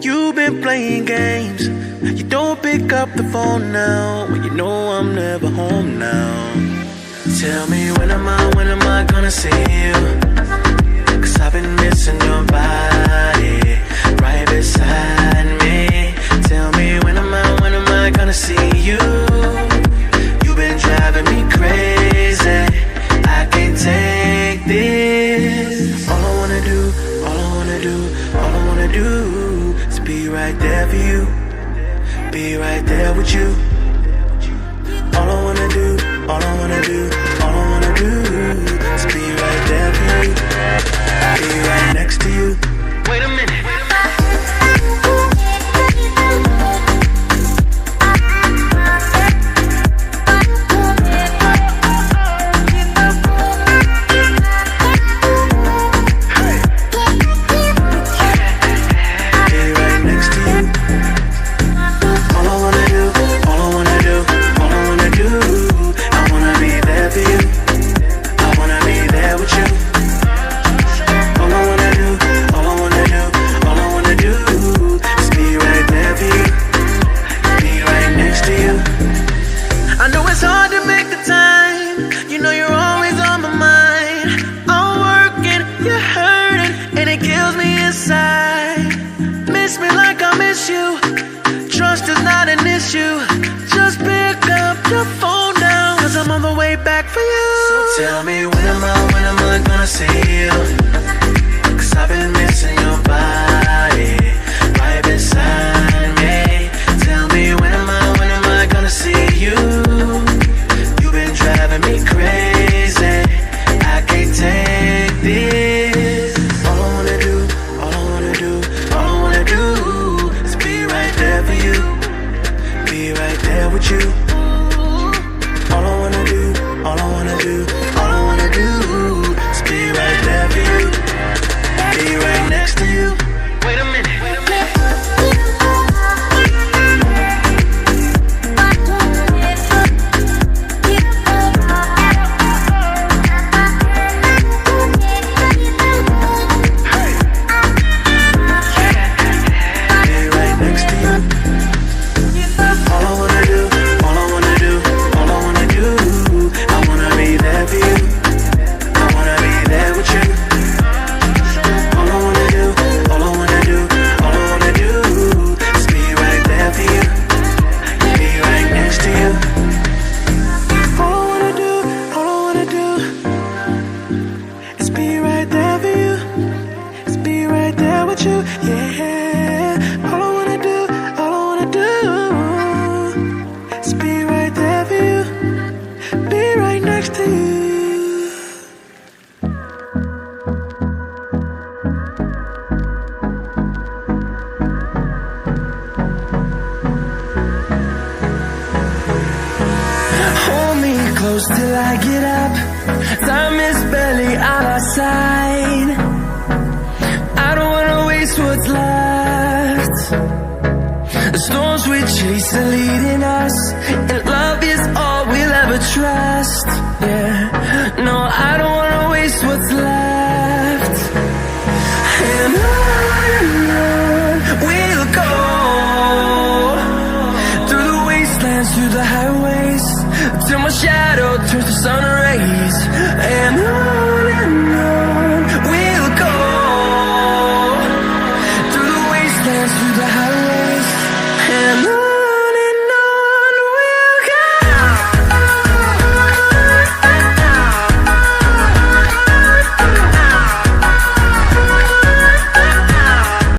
You've been playing games. You don't pick up the phone now when you know I'm never home now. Tell me when am I gonna see you? 'Cause I've been missing your body right beside me. Tell me when am I gonna see you? You've been driving me crazy. I can't take this. All I wanna do is be right there for you. Be right there with you. All I wanna do is be right there for you. Be right next to you. Wait a minute. Tell me when am I gonna see you? 'Cause I've been missing your body right beside me. Tell me when am I gonna see you? You've been driving me crazy. I can't take this. All I wanna do is be right there for you. Be right there with you. All I wanna do is be right there for you. Be right next to you. Wait a minute. Till I get up, time is barely on our side. I don't wanna waste what's left. The storms we chase are leading us, and love is all we'll ever trust. Yeah, no, I don't wanna waste what's left. And on we'll go, through the wastelands, through the highways, till my shadow turns to sun rays. And on we'll go, through the wastelands, through the highways, and on.